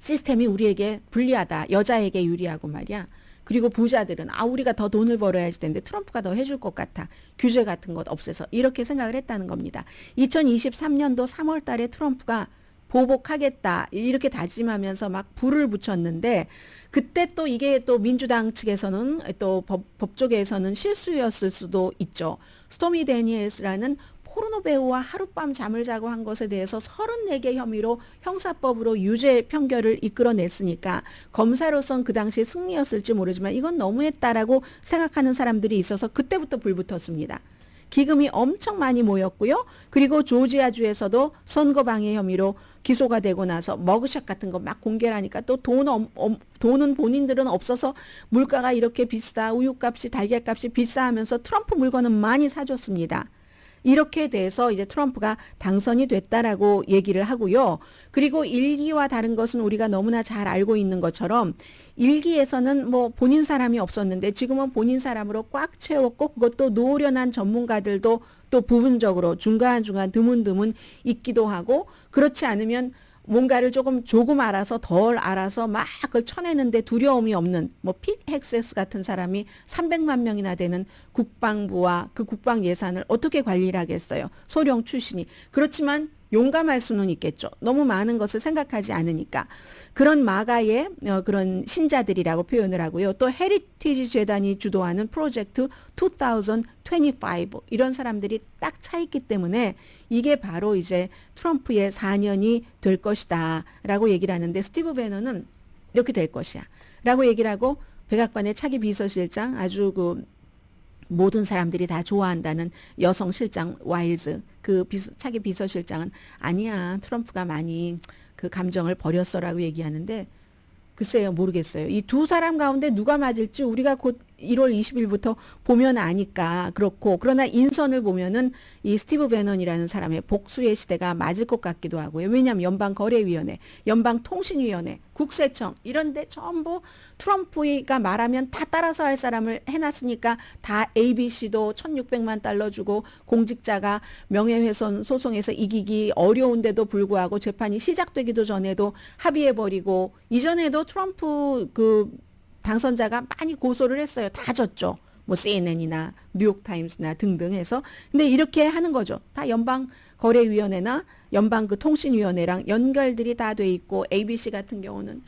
시스템이 우리에게 불리하다. 여자에게 유리하고 말이야. 그리고 부자들은 우리가 더 돈을 벌어야지 되는데 트럼프가 더 해줄 것 같아. 규제 같은 것 없애서 이렇게 생각을 했다는 겁니다. 2023년도 3월 달에 트럼프가 보복하겠다 이렇게 다짐하면서 막 불을 붙였는데 그때 또 이게 또 민주당 측에서는 또 법조계에서는 실수였을 수도 있죠. 스토미 데니엘스라는 포르노 배우와 하룻밤 잠을 자고 한 것에 대해서 34개 혐의로 형사법으로 유죄 판결을 이끌어냈으니까 검사로선 그 당시에 승리였을지 모르지만 이건 너무했다라고 생각하는 사람들이 있어서 그때부터 불붙었습니다. 기금이 엄청 많이 모였고요. 그리고 조지아주에서도 선거방해 혐의로 기소가 되고 나서 머그샷 같은 거 막 공개를 하니까 또 돈은 본인들은 없어서 물가가 이렇게 비싸, 우유값이 달걀값이 비싸 하면서 트럼프 물건은 많이 사줬습니다. 이렇게 돼서 이제 트럼프가 당선이 됐다라고 얘기를 하고요. 그리고 1기와 다른 것은 우리가 너무나 잘 알고 있는 것처럼 1기에서는 뭐 본인 사람이 없었는데 지금은 본인 사람으로 꽉 채웠고 그것도 노련한 전문가들도 또 부분적으로 중간중간 드문드문 있기도 하고 그렇지 않으면 뭔가를 조금 알아서 덜 알아서 막 그걸 쳐내는데 두려움이 없는 뭐 핏 헥세스 같은 사람이 300만 명이나 되는 국방부와 그 국방 예산을 어떻게 관리를 하겠어요. 소령 출신이. 그렇지만 용감할 수는 있겠죠. 너무 많은 것을 생각하지 않으니까. 그런 마가의 그런 신자들이라고 표현을 하고요. 또 헤리티지 재단이 주도하는 프로젝트 2025 이런 사람들이 딱 차 있기 때문에 이게 바로 이제 트럼프의 4년이 될 것이다 라고 얘기를 하는데 스티브 배너는 이렇게 될 것이야 라고 얘기를 하고 백악관의 차기 비서실장 아주 그 모든 사람들이 다 좋아한다는 여성 실장 와일즈 그 차기 비서실장은 아니야 트럼프가 많이 그 감정을 버렸어라고 얘기하는데 글쎄요 모르겠어요. 이 두 사람 가운데 누가 맞을지 우리가 곧 1월 20일부터 보면 아니까 그렇고 그러나 인선을 보면은 이 스티브 배넌이라는 사람의 복수의 시대가 맞을 것 같기도 하고요. 왜냐하면 연방거래위원회, 연방통신위원회, 국세청 이런 데 전부 트럼프가 말하면 다 따라서 할 사람을 해놨으니까 다 ABC도 1,600만 달러 주고 공직자가 명예훼손 소송에서 이기기 어려운데도 불구하고 재판이 시작되기도 전에도 합의해버리고 이전에도 트럼프 그 당선자가 많이 고소를 했어요. 다 졌죠. 뭐 CNN이나 뉴욕타임스나 등등 해서. 근데 이렇게 하는 거죠. 다 연방거래위원회나 연방 그 통신위원회랑 연결들이 다 돼 있고 ABC 같은 경우는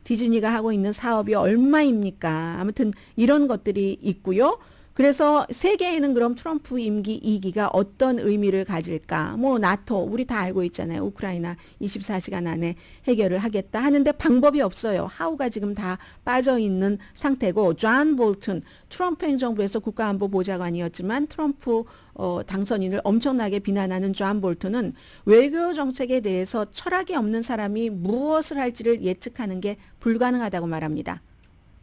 디즈니가 하고 있는 사업이 얼마입니까? 아무튼 이런 것들이 있고요. 그래서 세계에는 그럼 트럼프 임기 2기가 어떤 의미를 가질까? 뭐 나토 우리 다 알고 있잖아요. 우크라이나 24시간 안에 해결을 하겠다 하는데 방법이 없어요. 하우가 지금 다 빠져 있는 상태고 존 볼튼 트럼프 행정부에서 국가안보보좌관이었지만 트럼프 당선인을 엄청나게 비난하는 존 볼튼은 외교 정책에 대해서 철학이 없는 사람이 무엇을 할지를 예측하는 게 불가능하다고 말합니다.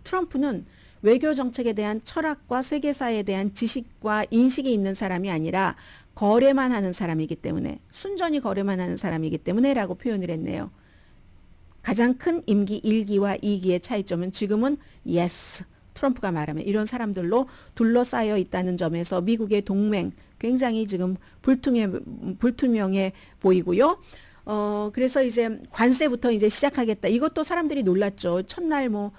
트럼프는 외교 정책에 대한 철학과 세계사에 대한 지식과 인식이 있는 사람이 아니라 거래만 하는 사람이기 때문에 순전히 거래만 하는 사람이기 때문에 라고 표현을 했네요. 가장 큰 임기 1기와 2기의 차이점은 지금은 yes, 트럼프가 말하면 이런 사람들로 둘러싸여 있다는 점에서 미국의 동맹 굉장히 지금 불투명해 보이고요. 그래서 이제 관세부터 이제 시작하겠다. 이것도 사람들이 놀랐죠. 첫날 뭐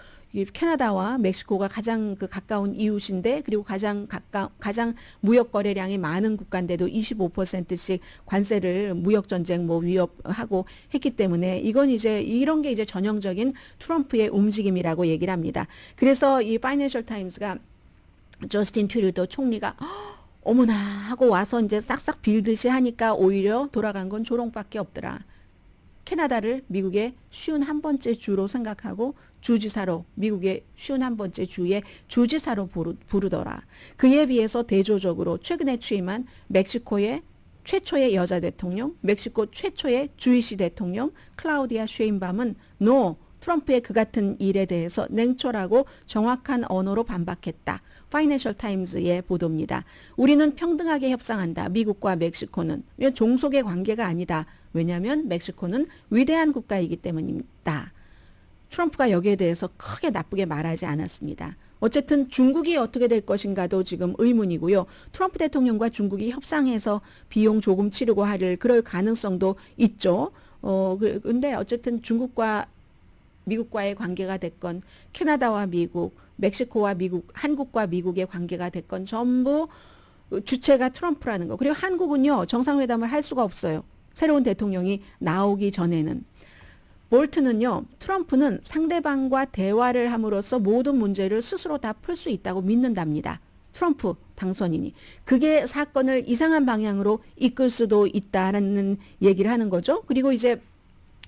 캐나다와 멕시코가 가장 그 가까운 이웃인데 그리고 가장 무역 거래량이 많은 국가인데도 25%씩 관세를 무역 전쟁 뭐 위협하고 했기 때문에 이건 이제 이런 게 이제 전형적인 트럼프의 움직임이라고 얘기를 합니다. 그래서 이 파이낸셜 타임스가 저스틴 트루도 총리가 어머나 하고 와서 이제 싹싹 빌듯이 하니까 오히려 돌아간 건 조롱밖에 없더라. 캐나다를 미국의 51번째 주로 생각하고 주지사로 미국의 51번째 주의 주지사로 부르더라. 그에 비해서 대조적으로 최근에 취임한 멕시코의 최초의 여자 대통령, 멕시코 최초의 주이시 대통령 클라우디아 쉐인밤은 트럼프의 그 같은 일에 대해서 냉철하고 정확한 언어로 반박했다. 파이낸셜 타임즈의 보도입니다. 우리는 평등하게 협상한다. 미국과 멕시코는. 종속의 관계가 아니다. 왜냐하면 멕시코는 위대한 국가이기 때문입니다. 트럼프가 여기에 대해서 크게 나쁘게 말하지 않았습니다. 어쨌든 중국이 어떻게 될 것인가도 지금 의문이고요. 트럼프 대통령과 중국이 협상해서 비용 조금 치르고 그럴 가능성도 있죠. 근데 어쨌든 중국과 미국과의 관계가 됐건 캐나다와 미국, 멕시코와 미국, 한국과 미국의 관계가 됐건 전부 주체가 트럼프라는 거. 그리고 한국은요, 정상회담을 할 수가 없어요. 새로운 대통령이 나오기 전에는. 볼트는요, 트럼프는 상대방과 대화를 함으로써 모든 문제를 스스로 다 풀 수 있다고 믿는답니다. 트럼프 당선인이. 그게 사건을 이상한 방향으로 이끌 수도 있다는 얘기를 하는 거죠. 그리고 이제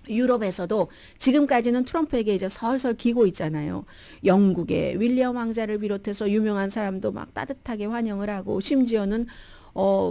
유럽에서도 지금까지는 트럼프에게 이제 설설 기고 있잖아요. 영국의 윌리엄 왕자를 비롯해서 유명한 사람도 막 따뜻하게 환영을 하고, 심지어는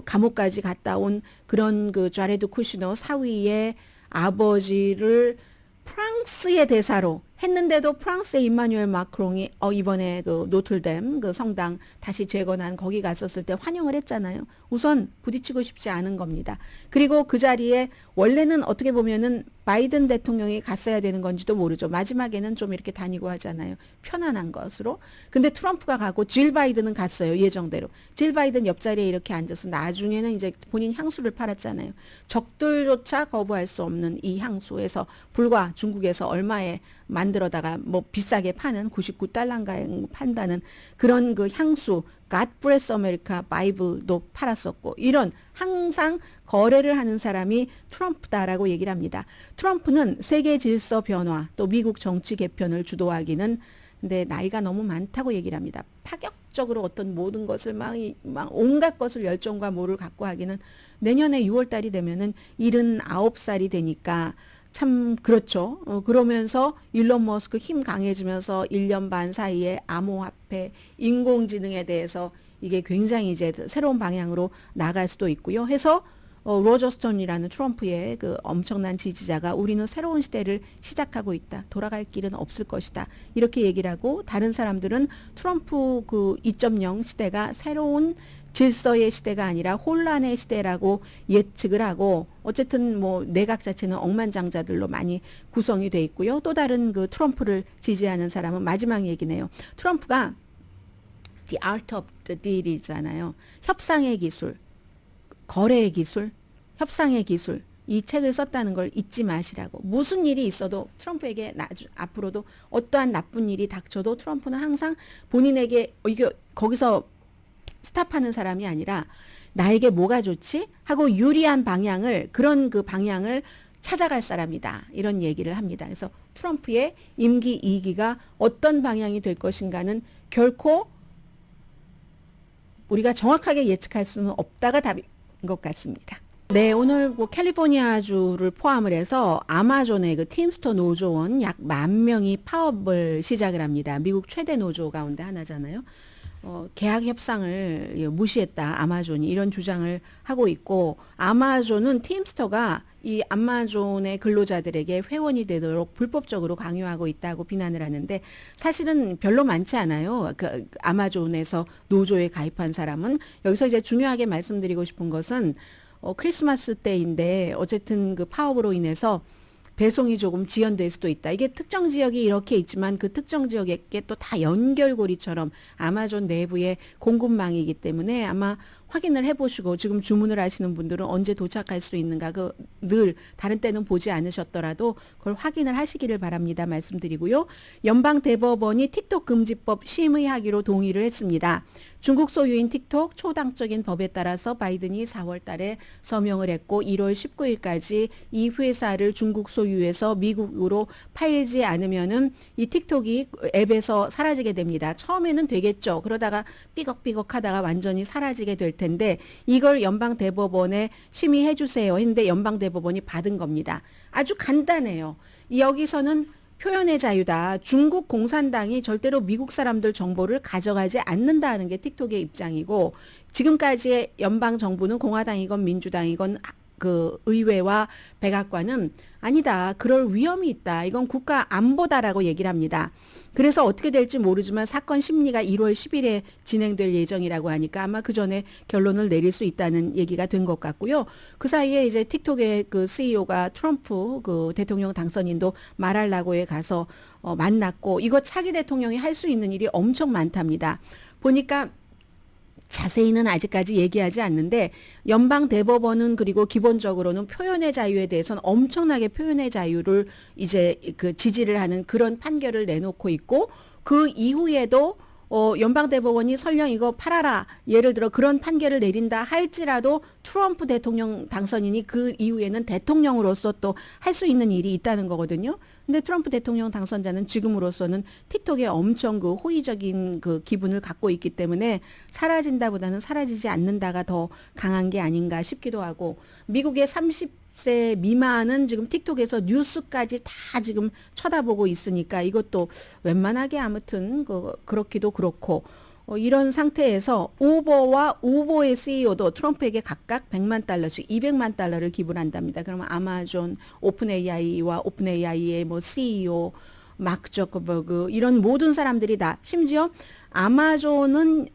감옥까지 갔다 온 그런 그 자레드 쿠시너 사위의 아버지를 프랑스의 대사로 했는데도 프랑스의 임마누엘 마크롱이 이번에 그 노틀댐 그 성당 다시 재건한 거기 갔었을 때 환영을 했잖아요. 우선 부딪히고 싶지 않은 겁니다. 그리고 그 자리에 원래는 어떻게 보면은 바이든 대통령이 갔어야 되는 건지도 모르죠. 마지막에는 좀 이렇게 다니고 하잖아요. 편안한 것으로. 근데 트럼프가 가고 질 바이든은 갔어요. 예정대로. 질 바이든 옆자리에 이렇게 앉아서 나중에는 이제 본인 향수를 팔았잖아요. 적들조차 거부할 수 없는 이 향수에서 불과 중국에서 얼마에 만들어다가 뭐 비싸게 파는 99달러인가에 판다는 그런 그 향수 God Bless America 바이블도 팔았었고, 이런 항상 거래를 하는 사람이 트럼프다라고 얘기를 합니다. 트럼프는 세계 질서 변화 또 미국 정치 개편을 주도하기는 근데 나이가 너무 많다고 얘기를 합니다. 파격적으로 어떤 모든 것을 막 온갖 것을 열정과 뭐를 갖고 하기는 내년에 6월 달이 되면은 79살이 되니까 참 그렇죠. 그러면서 일론 머스크 힘 강해지면서 1년 반 사이에 암호화폐, 인공지능에 대해서 이게 굉장히 이제 새로운 방향으로 나갈 수도 있고요. 해서 로저 스톤이라는 트럼프의 그 엄청난 지지자가 우리는 새로운 시대를 시작하고 있다. 돌아갈 길은 없을 것이다. 이렇게 얘기를 하고, 다른 사람들은 트럼프 그 2.0 시대가 새로운 질서의 시대가 아니라 혼란의 시대라고 예측을 하고, 어쨌든 뭐 내각 자체는 억만장자들로 많이 구성이 돼 있고요. 또 다른 그 트럼프를 지지하는 사람은 마지막 얘기네요. 트럼프가 The Art of the Deal이잖아요. 협상의 기술, 거래의 기술, 협상의 기술, 이 책을 썼다는 걸 잊지 마시라고. 무슨 일이 있어도 트럼프에게 앞으로도 어떠한 나쁜 일이 닥쳐도 트럼프는 항상 본인에게 이게 거기서 스탑하는 사람이 아니라 나에게 뭐가 좋지? 하고 유리한 방향을, 그런 그 방향을 찾아갈 사람이다. 이런 얘기를 합니다. 그래서 트럼프의 임기 2기가 어떤 방향이 될 것인가는 결코 우리가 정확하게 예측할 수는 없다가 답인 것 같습니다. 네, 오늘 뭐 캘리포니아주를 포함을 해서 아마존의 그 팀스터 노조원 약 10,000명이 파업을 시작을 합니다. 미국 최대 노조 가운데 하나잖아요. 계약 협상을 무시했다, 아마존이 이런 주장을 하고 있고, 아마존은 팀스터가 이 아마존의 근로자들에게 회원이 되도록 불법적으로 강요하고 있다고 비난을 하는데, 사실은 별로 많지 않아요. 그 아마존에서 노조에 가입한 사람은. 여기서 이제 중요하게 말씀드리고 싶은 것은 크리스마스 때인데 어쨌든 그 파업으로 인해서 배송이 조금 지연될 수도 있다. 이게 특정 지역이 이렇게 있지만 그 특정 지역에게 또 다 연결고리처럼 아마존 내부의 공급망이기 때문에 아마 확인을 해보시고, 지금 주문을 하시는 분들은 언제 도착할 수 있는가, 늘 다른 때는 보지 않으셨더라도 그걸 확인을 하시기를 바랍니다. 말씀드리고요. 연방대법원이 틱톡 금지법 심의하기로 동의를 했습니다. 중국 소유인 틱톡 초당적인 법에 따라서 바이든이 4월 달에 서명을 했고, 1월 19일까지 이 회사를 중국 소유에서 미국으로 팔지 않으면은 이 틱톡이 앱에서 사라지게 됩니다. 처음에는 되겠죠. 그러다가 삐걱삐걱 하다가 완전히 사라지게 될 텐데, 이걸 연방대법원에 심의해 주세요 했는데 연방대법원이 받은 겁니다. 아주 간단해요. 여기서는 표현의 자유다. 중국 공산당이 절대로 미국 사람들 정보를 가져가지 않는다는 게 틱톡의 입장이고, 지금까지의 연방 정부는 공화당이건 민주당이건 그 의회와 백악관은 아니다. 그럴 위험이 있다. 이건 국가 안보다라고 얘기를 합니다. 그래서 어떻게 될지 모르지만 사건 심리가 1월 10일에 진행될 예정이라고 하니까 아마 그 전에 결론을 내릴 수 있다는 얘기가 된 것 같고요. 그 사이에 이제 틱톡의 그 CEO가 트럼프 그 대통령 당선인도 마랄라고에 가서 만났고, 이거 차기 대통령이 할 수 있는 일이 엄청 많답니다. 보니까 자세히는 아직까지 얘기하지 않는데 연방 대법원은 그리고 기본적으로는 표현의 자유에 대해서는 엄청나게 표현의 자유를 이제 그 지지를 하는 그런 판결을 내놓고 있고 그 이후에도 연방 대법원이 설령 이거 팔아라 예를 들어 그런 판결을 내린다 할지라도 트럼프 대통령 당선인이 그 이후에는 대통령으로서 또 할 수 있는 일이 있다는 거거든요. 근데 트럼프 대통령 당선자는 지금으로서는 틱톡에 엄청 그 호의적인 그 기분을 갖고 있기 때문에 사라진다보다는 사라지지 않는다가 더 강한 게 아닌가 싶기도 하고 미국의 30세 미만은 지금 틱톡에서 뉴스까지 다 지금 쳐다보고 있으니까 이것도 웬만하게 아무튼 그렇기도 그렇고 이런 상태에서 우버와 우버의 CEO도 트럼프에게 각각 100만 달러씩 200만 달러를 기부를 한답니다. 그러면 아마존, 오픈 AI와 오픈 AI의 뭐 CEO, 마크 저커버그 이런 모든 사람들이 다 심지어 아마존은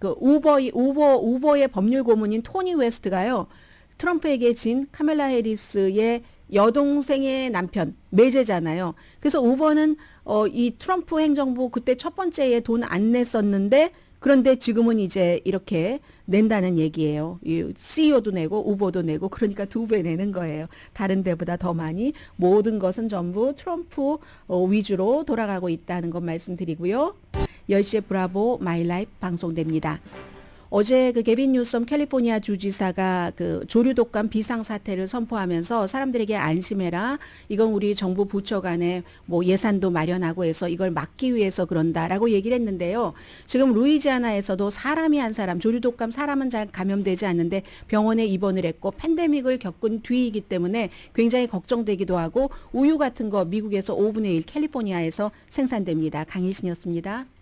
우버의 법률 고문인 토니 웨스트가요. 트럼프에게 진 카멜라 해리스의 여동생의 남편 매제잖아요. 그래서 우버는 이 트럼프 행정부 그때 첫 번째에 돈 안 냈었는데 그런데 지금은 이제 이렇게 낸다는 얘기예요. 이 CEO도 내고 우버도 내고 그러니까 2배 내는 거예요. 다른 데보다 더 많이 모든 것은 전부 트럼프 위주로 돌아가고 있다는 것 말씀드리고요. 10시에 브라보 마이 라이프 방송됩니다. 어제 그 게빈 뉴섬 캘리포니아 주지사가 그 조류 독감 비상 사태를 선포하면서 사람들에게 안심해라. 이건 우리 정부 부처 간에 뭐 예산도 마련하고 해서 이걸 막기 위해서 그런다라고 얘기를 했는데요. 지금 루이지아나에서도 사람이 한 사람, 조류 독감 사람은 잘 감염되지 않는데 병원에 입원을 했고 팬데믹을 겪은 뒤이기 때문에 굉장히 걱정되기도 하고 우유 같은 거 미국에서 5분의 1 캘리포니아에서 생산됩니다. 강희신이었습니다.